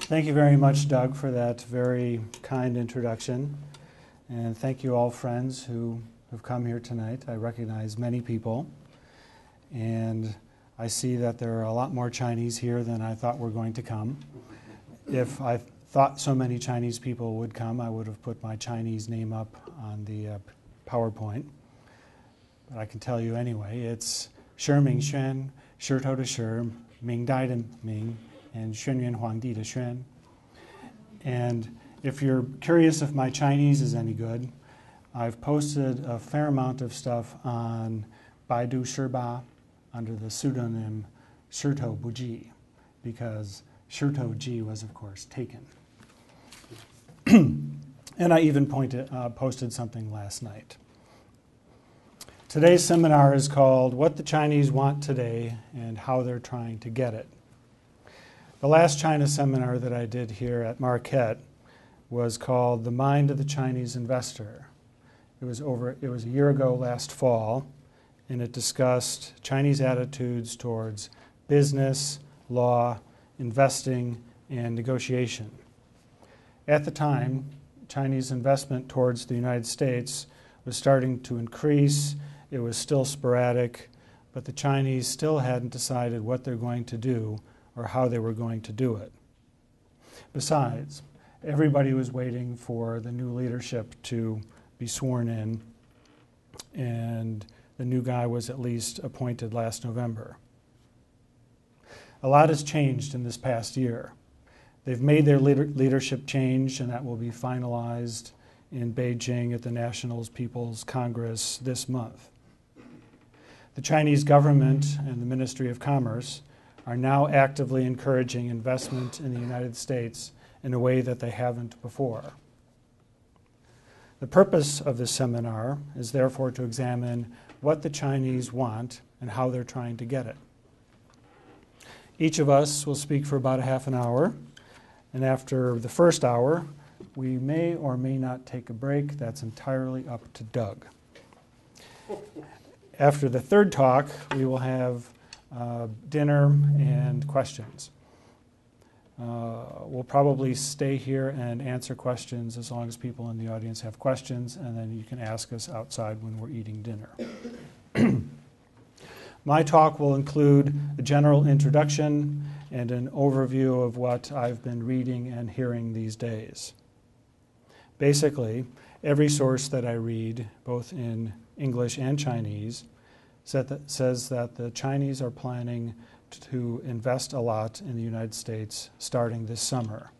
Thank you very much, Doug, for that very kind introduction. And thank you all friends who have come here tonight. I recognize many people. And I see that there are a lot more Chinese here than I thought were going to come. If I thought so many Chinese people would come, I would have put my Chinese name up on the PowerPoint. But I can tell you anyway, it's Shi Ming Xuan, Shi Tou de Shi, Ming Dai de Ming, and Xuan Yuan Huangdi de Xuan. And if you're curious if my Chinese is any good, I've posted a fair amount of stuff on Baidu Shiba under the pseudonym Shito Buji, because Shito Ji was, of course, taken. And I even posted something last night. Today's seminar is called What the Chinese Want Today and How They're Trying to Get It. The last China seminar that I did here at Marquette was called The Mind of the Chinese Investor. It was a year ago last fall, and it discussed Chinese attitudes towards business, law, investing, and negotiation. At the time, Chinese investment towards the United States was starting to increase. It was still sporadic, but the Chinese still hadn't decided what they're going to do or how they were going to do it. Besides, everybody was waiting for the new leadership to be sworn in, and the new guy was at least appointed last November. A lot has changed in this past year. They've made their leadership change, and that will be finalized in Beijing at the National People's Congress this month. The Chinese government and the Ministry of Commerce are now actively encouraging investment in the United States in a way that they haven't before. The purpose of this seminar is therefore to examine what the Chinese want and how they're trying to get it. Each of us will speak for about a half an hour, and after the first hour, we may or may not take a break. That's entirely up to Doug. After the third talk, we will have dinner and questions. We'll probably stay here and answer questions as long as people in the audience have questions, and then you can ask us outside when we're eating dinner. My talk will include a general introduction and an overview of what I've been reading and hearing these days. Basically, every source that I read, both in English and Chinese, says that the Chinese are planning to invest a lot in the United States starting this summer.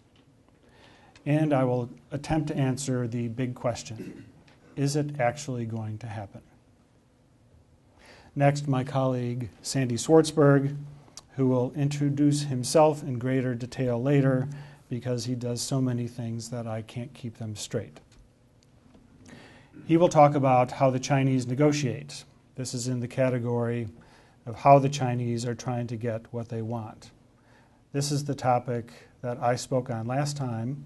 And I will attempt to answer the big question, is it actually going to happen? Next, my colleague Sandy Swartzberg, who will introduce himself in greater detail later because he does so many things that I can't keep them straight. He will talk about how the Chinese negotiate. This is in the category of how the Chinese are trying to get what they want. This is the topic that I spoke on last time,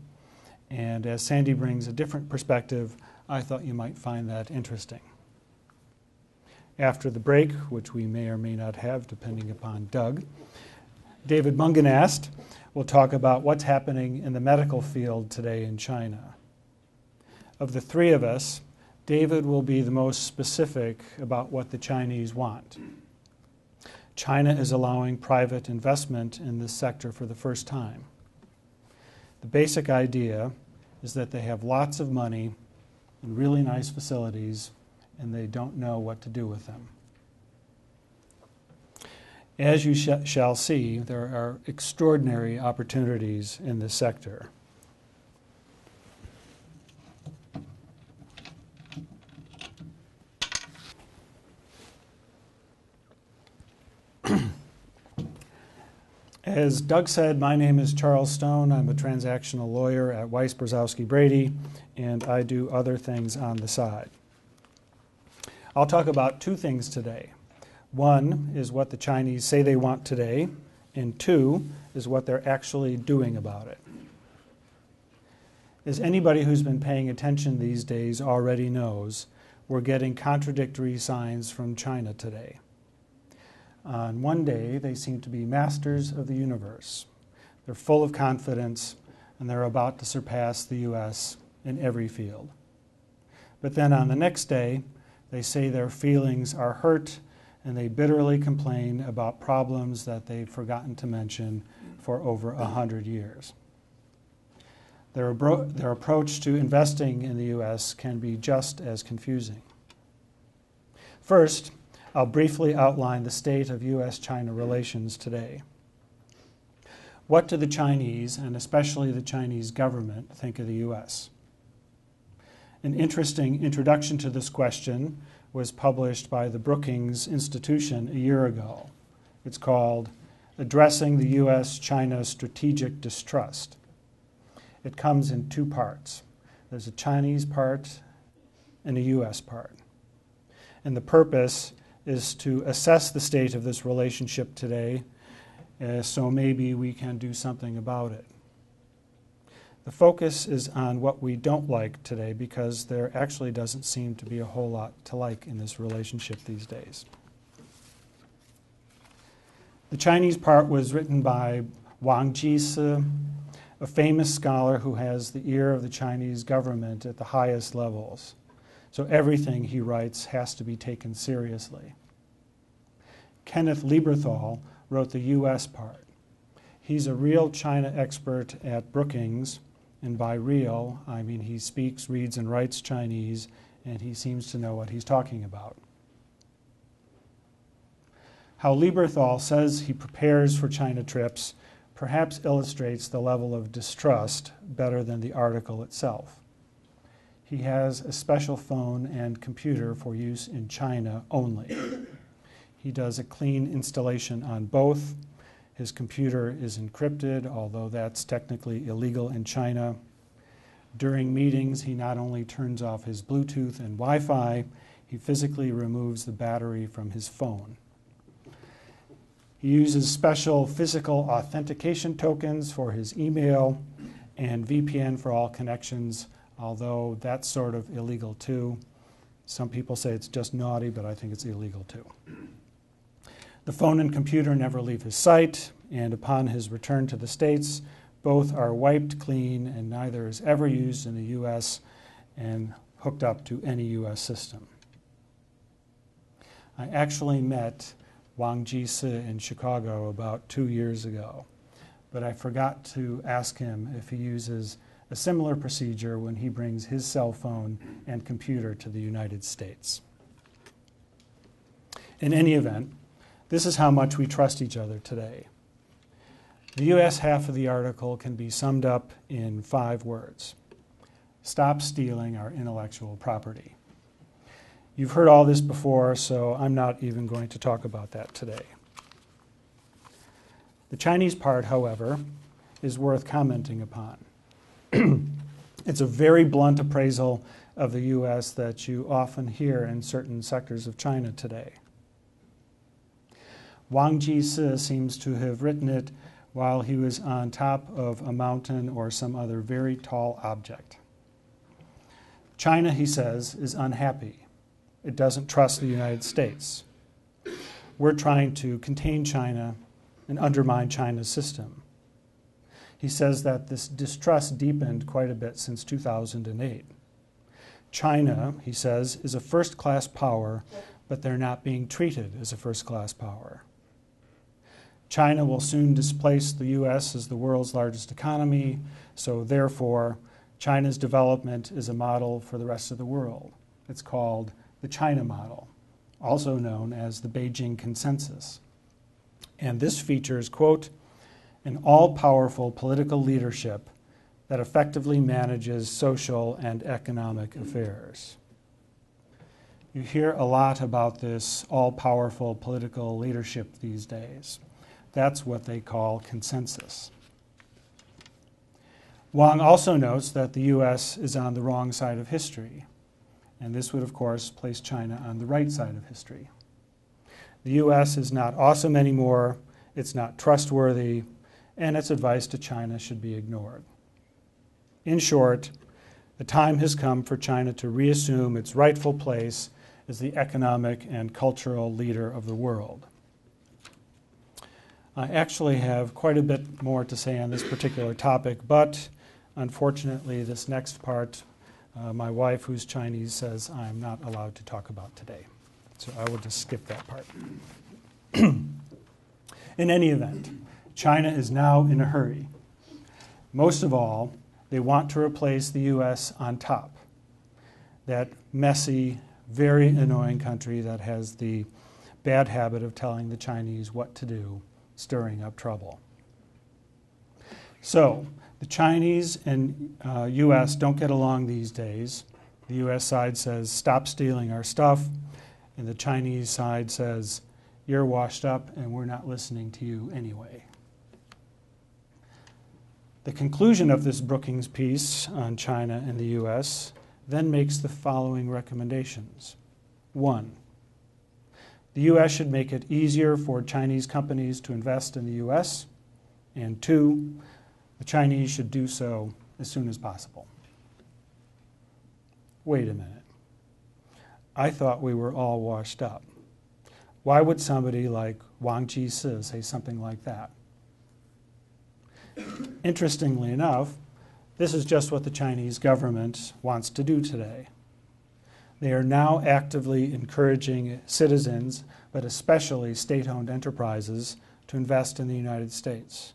and as Sandy brings a different perspective, I thought you might find that interesting. After the break, which we may or may not have depending upon Doug, David Mungenast will talk about what's happening in the medical field today in China. Of the three of us, David will be the most specific about what the Chinese want. China is allowing private investment in this sector for the first time. The basic idea is that they have lots of money and really nice facilities, and they don't know what to do with them. As you shall see, there are extraordinary opportunities in this sector. As Doug said, my name is Charles Stone. I'm a transactional lawyer at Weiss Berzowski Brady, and I do other things on the side. I'll talk about two things today. One is what the Chinese say they want today, and two is what they're actually doing about it. As anybody who's been paying attention these days already knows, we're getting contradictory signs from China today. On one day, they seem to be masters of the universe. They're full of confidence, and they're about to surpass the U.S. in every field. But then on the next day, they say their feelings are hurt, and they bitterly complain about problems that they've forgotten to mention for over 100 years. Their approach to investing in the U.S. can be just as confusing. First, I'll briefly outline the state of U.S.-China relations today. What do the Chinese, and especially the Chinese government, think of the U.S.? An interesting introduction to this question was published by the Brookings Institution a year ago. It's called Addressing the U.S.-China Strategic Distrust. It comes in two parts. There's a Chinese part and a U.S. part. And the purpose is to assess the state of this relationship today, so maybe we can do something about it. The focus is on what we don't like today because there actually doesn't seem to be a whole lot to like in this relationship these days. The Chinese part was written by Wang Jise, a famous scholar who has the ear of the Chinese government at the highest levels. So everything he writes has to be taken seriously. Kenneth Lieberthal wrote the U.S. part. He's a real China expert at Brookings, and by real, I mean he speaks, reads, and writes Chinese, and he seems to know what he's talking about. How Lieberthal says he prepares for China trips perhaps illustrates the level of distrust better than the article itself. He has a special phone and computer for use in China only. He does a clean installation on both. His computer is encrypted, although that's technically illegal in China. During meetings, he not only turns off his Bluetooth and Wi-Fi, he physically removes the battery from his phone. He uses special physical authentication tokens for his email and VPN for all connections, although that's sort of illegal too. Some people say it's just naughty, but I think it's illegal too. The phone and computer never leave his sight, and upon his return to the States, both are wiped clean and neither is ever used in the U.S. and hooked up to any U.S. system. I actually met Wang Jise in Chicago about 2 years ago, but I forgot to ask him if he uses a similar procedure when he brings his cell phone and computer to the United States. In any event, this is how much we trust each other today. The U.S. half of the article can be summed up in 5 words. Stop stealing our intellectual property. You've heard all this before, so I'm not even going to talk about that today. The Chinese part, however, is worth commenting upon. It's a very blunt appraisal of the U.S. that you often hear in certain sectors of China today. Wang Jise seems to have written it while he was on top of a mountain or some other very tall object. China, he says, is unhappy. It doesn't trust the United States. We're trying to contain China and undermine China's system. He says that this distrust deepened quite a bit since 2008. China, he says, is a first-class power, but they're not being treated as a first-class power. China will soon displace the U.S. as the world's largest economy, so therefore, China's development is a model for the rest of the world. It's called the China model, also known as the Beijing Consensus. And this features, quote, an all-powerful political leadership that effectively manages social and economic affairs. You hear a lot about this all-powerful political leadership these days. That's what they call consensus. Wang also notes that the U.S. is on the wrong side of history, and this would, of course, place China on the right side of history. The U.S. is not awesome anymore, it's not trustworthy, and its advice to China should be ignored. In short, the time has come for China to reassume its rightful place as the economic and cultural leader of the world. I actually have quite a bit more to say on this particular topic, but unfortunately this next part, my wife, who's Chinese, says I'm not allowed to talk about today. So I will just skip that part. In any event, China is now in a hurry. Most of all, they want to replace the U.S. on top, that messy, very annoying country that has the bad habit of telling the Chinese what to do, stirring up trouble. So, the Chinese and U.S. don't get along these days. The U.S. side says, stop stealing our stuff, and the Chinese side says, you're washed up and we're not listening to you anyway. The conclusion of this Brookings piece on China and the U.S. then makes the following recommendations. 1, the U.S. should make it easier for Chinese companies to invest in the U.S. And 2, the Chinese should do so as soon as possible. Wait a minute. I thought we were all washed up. Why would somebody like Wang Qisi say something like that? Interestingly enough, this is just what the Chinese government wants to do today. They are now actively encouraging citizens, but especially state-owned enterprises, to invest in the United States.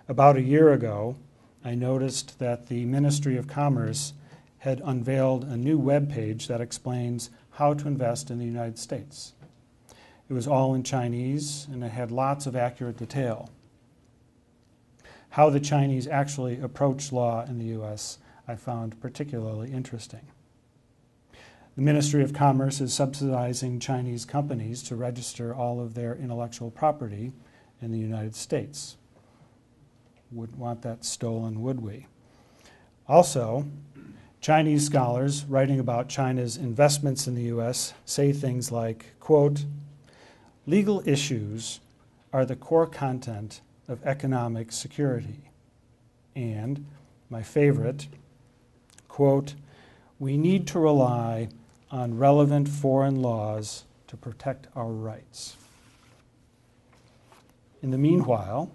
About a year ago, I noticed that the Ministry of Commerce had unveiled a new web page that explains how to invest in the United States. It was all in Chinese, and it had lots of accurate detail. How the Chinese actually approach law in the U.S. I found particularly interesting. The Ministry of Commerce is subsidizing Chinese companies to register all of their intellectual property in the United States. Wouldn't want that stolen, would we? Also, Chinese scholars writing about China's investments in the U.S. say things like, quote, legal issues are the core content of economic security. And, my favorite, quote, we need to rely on relevant foreign laws to protect our rights. In the meanwhile,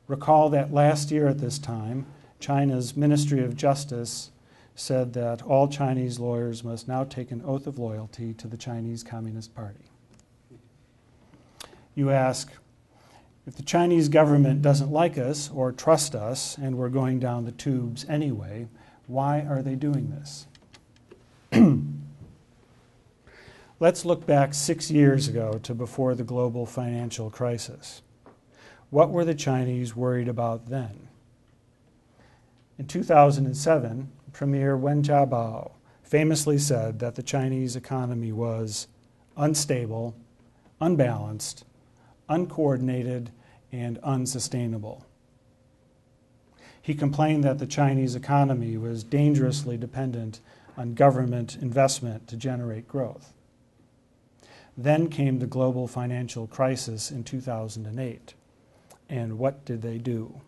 recall that last year at this time, China's Ministry of Justice said that all Chinese lawyers must now take an oath of loyalty to the Chinese Communist Party. You ask, if the Chinese government doesn't like us or trust us and we're going down the tubes anyway, why are they doing this? Let's look back 6 years ago to before the global financial crisis. What were the Chinese worried about then? In 2007, Premier Wen Jiabao famously said that the Chinese economy was unstable, unbalanced, uncoordinated, and unsustainable. He complained that the Chinese economy was dangerously dependent on government investment to generate growth. Then came the global financial crisis in 2008. And what did they do?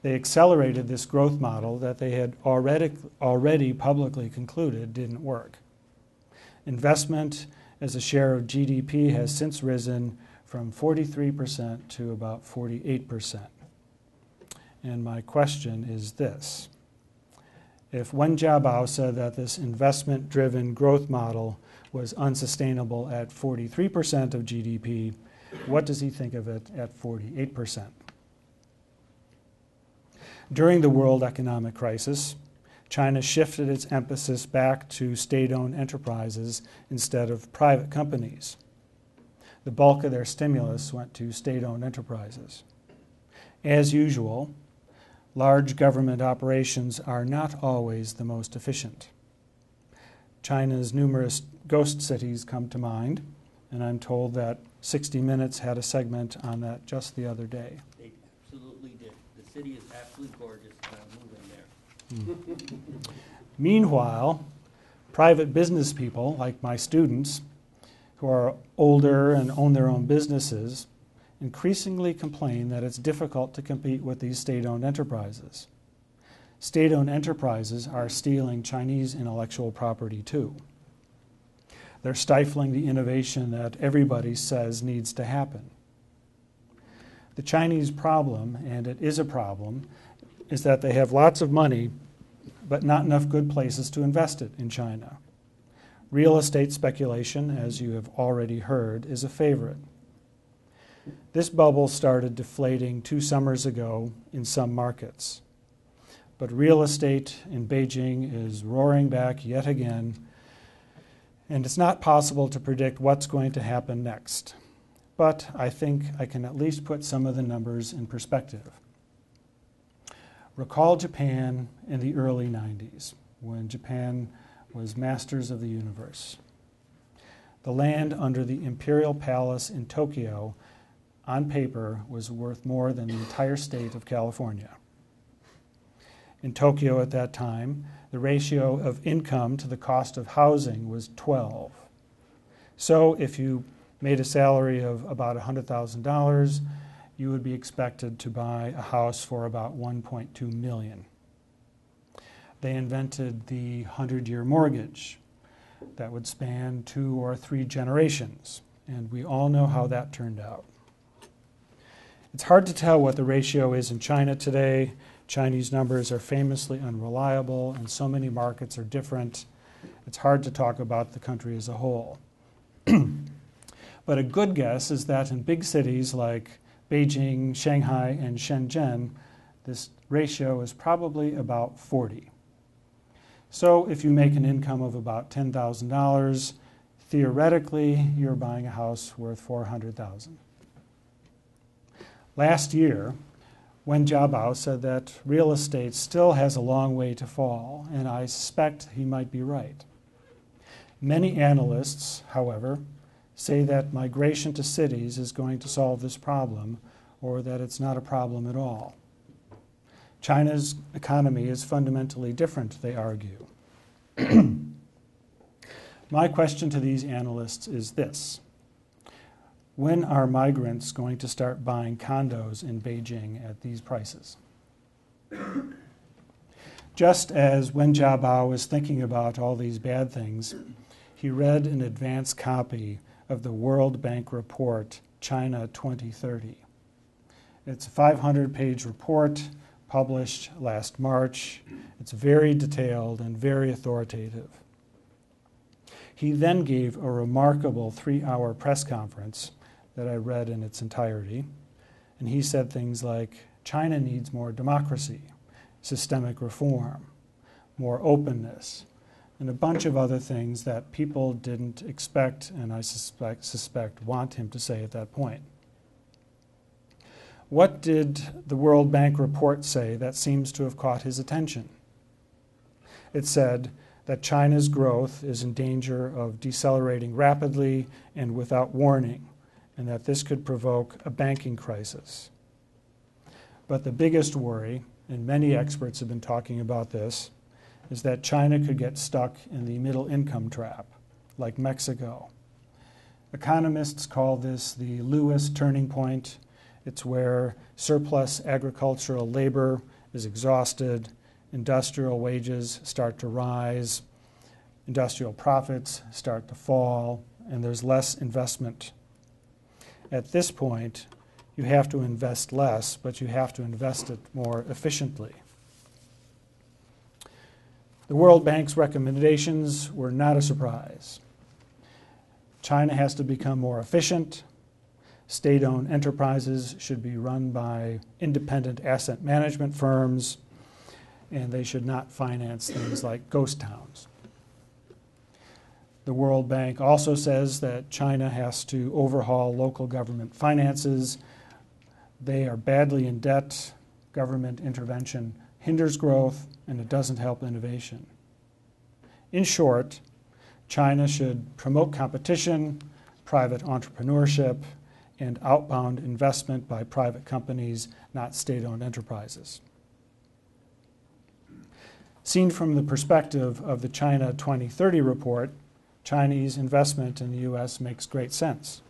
They accelerated this growth model that they had already publicly concluded didn't work. Investment as a share of GDP has since risen from 43% to about 48%. And my question is this. If Wen Jiabao said that this investment-driven growth model was unsustainable at 43% of GDP, what does he think of it at 48%? During the world economic crisis, China shifted its emphasis back to state-owned enterprises instead of private companies. The bulk of their stimulus went to state-owned enterprises. As usual, large government operations are not always the most efficient. China's numerous ghost cities come to mind, and I'm told that 60 Minutes had a segment on that just the other day. They absolutely did. The city is absolutely gorgeous, and I'm moving there. Meanwhile, private business people, like my students, who are older and own their own businesses, increasingly complain that it's difficult to compete with these state-owned enterprises. State-owned enterprises are stealing Chinese intellectual property too. They're stifling the innovation that everybody says needs to happen. The Chinese problem, and it is a problem, is that they have lots of money, but not enough good places to invest it in China. Real estate speculation, as you have already heard, is a favorite. This bubble started deflating 2 summers ago in some markets. But real estate in Beijing is roaring back yet again, and it's not possible to predict what's going to happen next. But I think I can at least put some of the numbers in perspective. Recall Japan in the early 90s, when Japan was masters of the universe. The land under the Imperial Palace in Tokyo, on paper, was worth more than the entire state of California. In Tokyo at that time, the ratio of income to the cost of housing was 12. So if you made a salary of about $100,000, you would be expected to buy a house for about $1.2 million. They invented the 100-year mortgage that would span 2 or 3 generations, and we all know how that turned out. It's hard to tell what the ratio is in China today. Chinese numbers are famously unreliable, and so many markets are different. It's hard to talk about the country as a whole. But a good guess is that in big cities like Beijing, Shanghai, and Shenzhen, this ratio is probably about 40. So if you make an income of about $10,000, theoretically, you're buying a house worth $400,000. Last year, Wen Jiabao said that real estate still has a long way to fall, and I suspect he might be right. Many analysts, however, say that migration to cities is going to solve this problem, or that it's not a problem at all. China's economy is fundamentally different, they argue. My question to these analysts is this: when are migrants going to start buying condos in Beijing at these prices? Just as Wen Jiabao was thinking about all these bad things, he read an advance copy of the World Bank report, China 2030. It's a 500-page report published last March. It's very detailed and very authoritative. He then gave a remarkable 3-hour press conference that I read in its entirety, and he said things like, China needs more democracy, systemic reform, more openness, and a bunch of other things that people didn't expect, and I suspect want him to say at that point. What did the World Bank report say that seems to have caught his attention? It said that China's growth is in danger of decelerating rapidly and without warning, and that this could provoke a banking crisis. But the biggest worry, and many experts have been talking about this, is that China could get stuck in the middle income trap, like Mexico. Economists call this the Lewis turning point. It's where surplus agricultural labor is exhausted, industrial wages start to rise, industrial profits start to fall, and there's less investment. At this point, you have to invest less, but you have to invest it more efficiently. The World Bank's recommendations were not a surprise. China has to become more efficient. State-owned enterprises should be run by independent asset management firms, and they should not finance things like ghost towns. The World Bank also says that China has to overhaul local government finances. They are badly in debt. Government intervention hinders growth, and it doesn't help innovation. In short, China should promote competition, private entrepreneurship, and outbound investment by private companies, not state-owned enterprises. Seen from the perspective of the China 2030 report, Chinese investment in the U.S. makes great sense.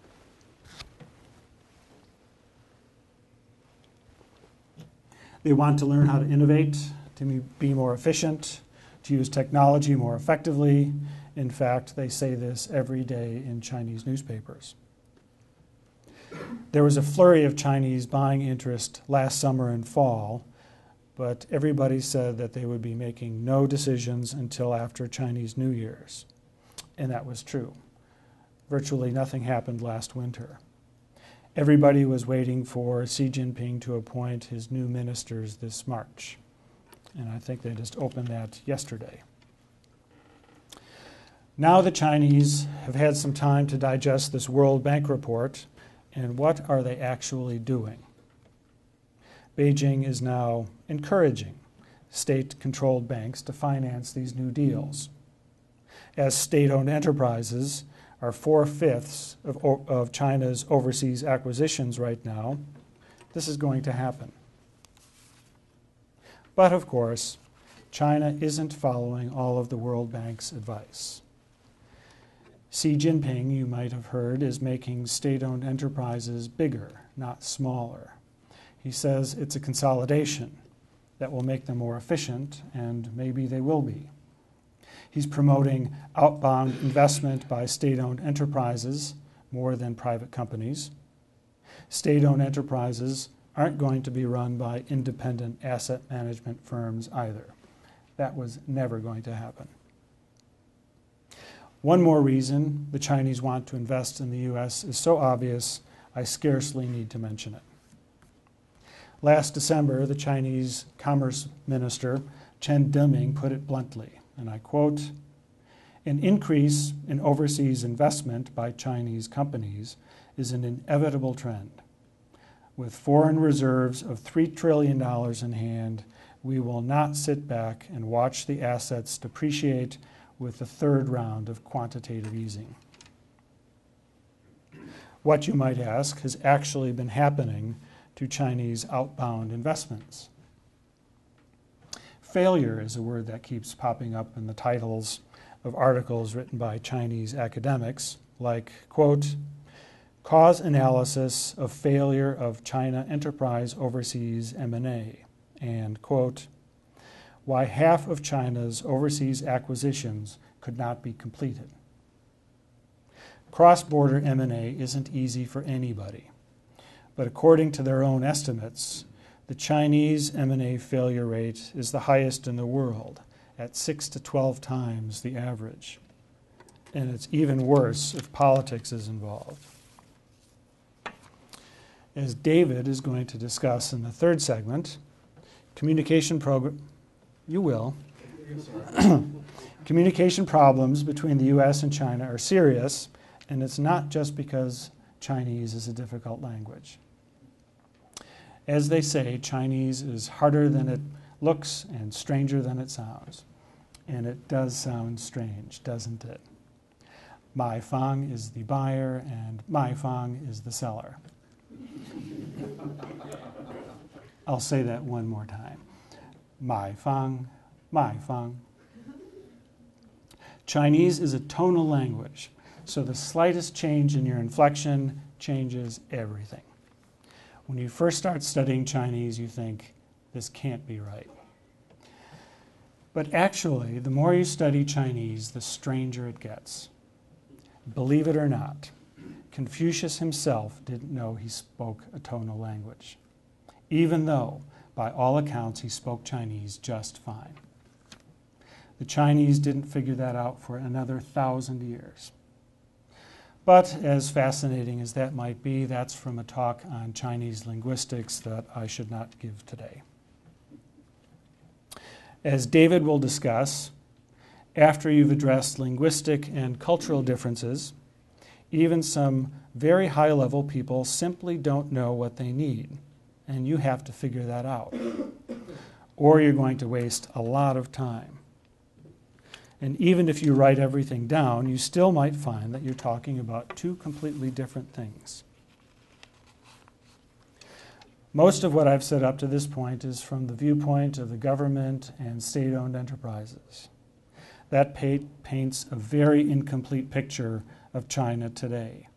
They want to learn how to innovate, to be more efficient, to use technology more effectively, In fact, they say this every day in Chinese newspapers. There was a flurry of Chinese buying interest last summer and fall, but everybody said that they would be making no decisions until after Chinese New Year's. And that was true. Virtually nothing happened last winter. Everybody was waiting for Xi Jinping to appoint his new ministers this March. And I think they just opened that yesterday. Now the Chinese have had some time to digest this World Bank report, and what are they actually doing? Beijing is now encouraging state-controlled banks to finance these new deals. As state-owned enterprises are 4/5 of China's overseas acquisitions right now, this is going to happen. But of course, China isn't following all of the World Bank's advice. Xi Jinping, you might have heard, is making state-owned enterprises bigger, not smaller. He says it's a consolidation that will make them more efficient, and maybe they will be. He's promoting outbound investment by state-owned enterprises more than private companies. State-owned enterprises aren't going to be run by independent asset management firms either. That was never going to happen. One more reason the Chinese want to invest in the U.S. is so obvious, I scarcely need to mention it. Last December, the Chinese Commerce Minister, Chen Deming, put it bluntly, and I quote, "An increase in overseas investment by Chinese companies is an inevitable trend. With foreign reserves of $3 trillion in hand, we will not sit back and watch the assets depreciate with the third round of quantitative easing." What, you might ask, has actually been happening to Chinese outbound investments? Failure is a word that keeps popping up in the titles of articles written by Chinese academics, like, quote, "Cause analysis of failure of China enterprise overseas M&A," and, quote, "Why half of China's overseas acquisitions could not be completed." Cross-border M&A isn't easy for anybody, but according to their own estimates, the Chinese M&A failure rate is the highest in the world, at 6 to 12 times the average. And it's even worse if politics is involved. As David is going to discuss in the third segment, communication problems between the U.S. and China are serious, and it's not just because Chinese is a difficult language. As they say, Chinese is harder than it looks and stranger than it sounds. And it does sound strange, doesn't it? Mai Fang is the buyer and Mai Fang is the seller. I'll say that one more time. Mai Fang, Mai Fang. Chinese is a tonal language, so the slightest change in your inflection changes everything. When you first start studying Chinese, you think, this can't be right. But actually, the more you study Chinese, the stranger it gets. Believe it or not, Confucius himself didn't know he spoke a tonal language, even though, by all accounts, he spoke Chinese just fine. The Chinese didn't figure that out for another 1,000 years. But as fascinating as that might be, that's from a talk on Chinese linguistics that I should not give today. As David will discuss, after you've addressed linguistic and cultural differences, even some very high-level people simply don't know what they need, and you have to figure that out. Or you're going to waste a lot of time. And even if you write everything down, you still might find that you're talking about two completely different things. Most of what I've said up to this point is from the viewpoint of the government and state-owned enterprises. That paints a very incomplete picture of China today.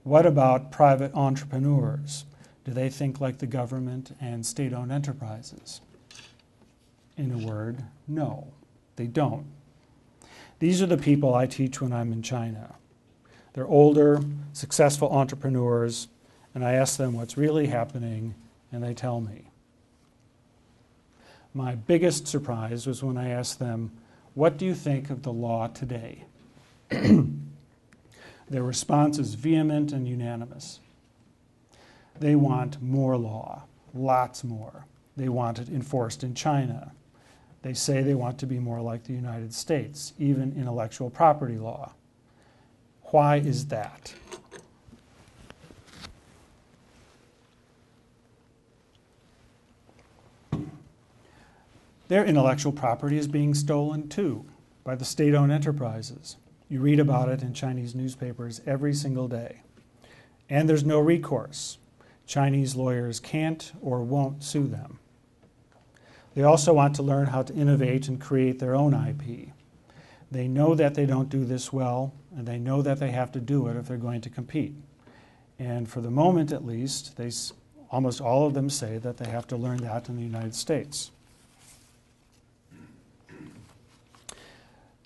What about private entrepreneurs? Do they think like the government and state-owned enterprises? In a word, no, they don't. These are the people I teach when I'm in China. They're older, successful entrepreneurs, and I ask them what's really happening, and they tell me. My biggest surprise was when I asked them, "What do you think of the law today?" Their response is vehement and unanimous. They want more law, lots more. They want it enforced in China. They say they want to be more like the United States, even intellectual property law. Why is that? Their intellectual property is being stolen too by the state-owned enterprises. You read about it in Chinese newspapers every single day. And there's no recourse. Chinese lawyers can't or won't sue them. They also want to learn how to innovate and create their own IP. They know that they don't do this well, and they know that they have to do it if they're going to compete. And for the moment, at least, almost all of them say that they have to learn that in the United States.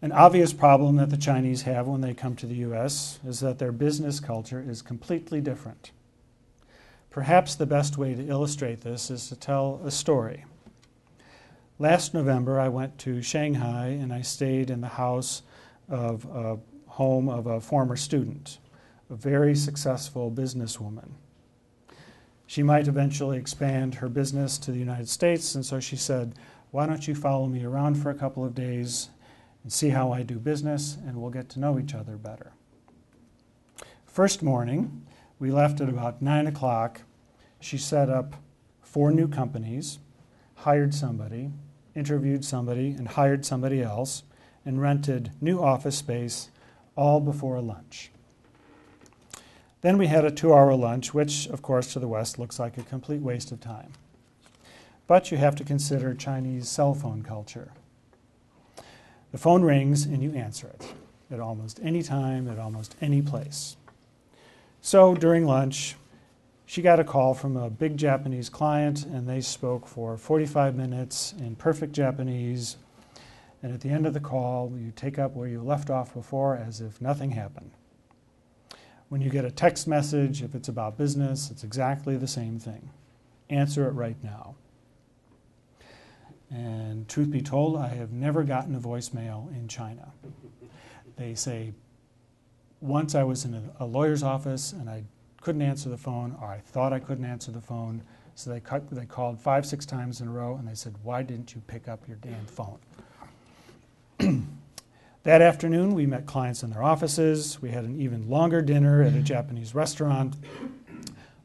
An obvious problem that the Chinese have when they come to the U.S. is that their business culture is completely different. Perhaps the best way to illustrate this is to tell a story. Last November, I went to Shanghai and I stayed in the house of a home of a former student, a very successful businesswoman. She might eventually expand her business to the United States, and so she said, "Why don't you follow me around for a couple of days and see how I do business, and we'll get to know each other better." First morning, we left at about 9 o'clock. She set up 4 new companies, hired somebody, interviewed somebody, and hired somebody else, and rented new office space all before lunch. Then we had a 2-hour lunch, which, of course, to the West looks like a complete waste of time. But you have to consider Chinese cell phone culture. The phone rings and you answer it at almost any time, at almost any place. So during lunch, she got a call from a big Japanese client, and they spoke for 45 minutes in perfect Japanese. And at the end of the call, you take up where you left off before as if nothing happened. When you get a text message, if it's about business, it's exactly the same thing. Answer it right now. And truth be told, I have never gotten a voicemail in China. They say, once I was in a lawyer's office and I couldn't answer the phone, or I thought I couldn't answer the phone, so they called 5-6 times in a row, and they said, "Why didn't you pick up your damn phone?" That afternoon, we met clients in their offices. We had an even longer dinner at a Japanese restaurant,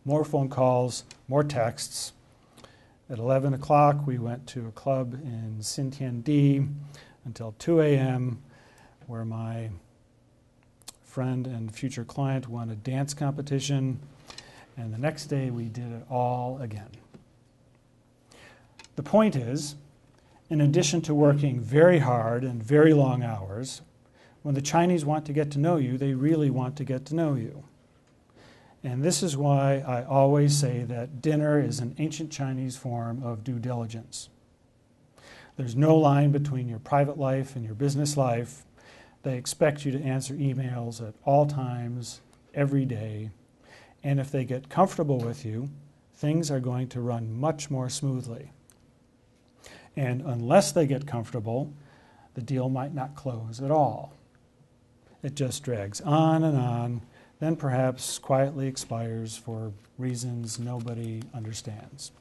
more phone calls, more texts. At 11 o'clock, we went to a club in Xintiandi until 2 a.m., where my friend and future client won a dance competition, and the next day we did it all again. The point is, in addition to working very hard and very long hours, when the Chinese want to get to know you, they really want to get to know you. And this is why I always say that dinner is an ancient Chinese form of due diligence. There's no line between your private life and your business life. They expect you to answer emails at all times, every day. And if they get comfortable with you, things are going to run much more smoothly. And unless they get comfortable, the deal might not close at all. It just drags on and on, then perhaps quietly expires for reasons nobody understands.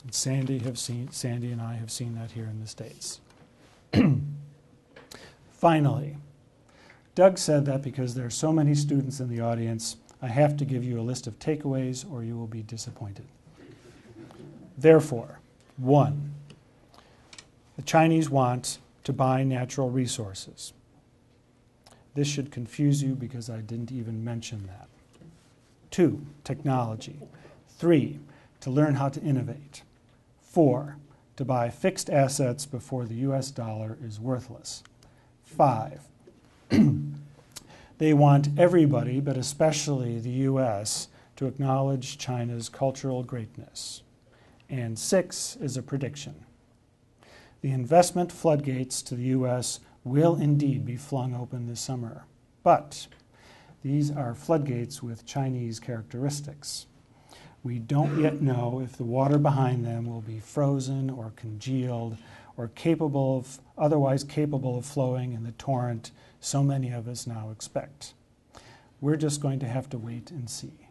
And Sandy and I have seen that here in the States. Finally, Doug said that because there are so many students in the audience, I have to give you a list of takeaways or you will be disappointed. Therefore, 1, the Chinese want to buy natural resources. This should confuse you because I didn't even mention that. 2, technology. 3, to learn how to innovate. 4, to buy fixed assets before the US dollar is worthless. 5, they want everybody, but especially the US, to acknowledge China's cultural greatness. And 6 is a prediction. The investment floodgates to the US will indeed be flung open this summer. But these are floodgates with Chinese characteristics. We don't yet know if the water behind them will be frozen or congealed or otherwise capable of flowing in the torrent so many of us now expect. We're just going to have to wait and see.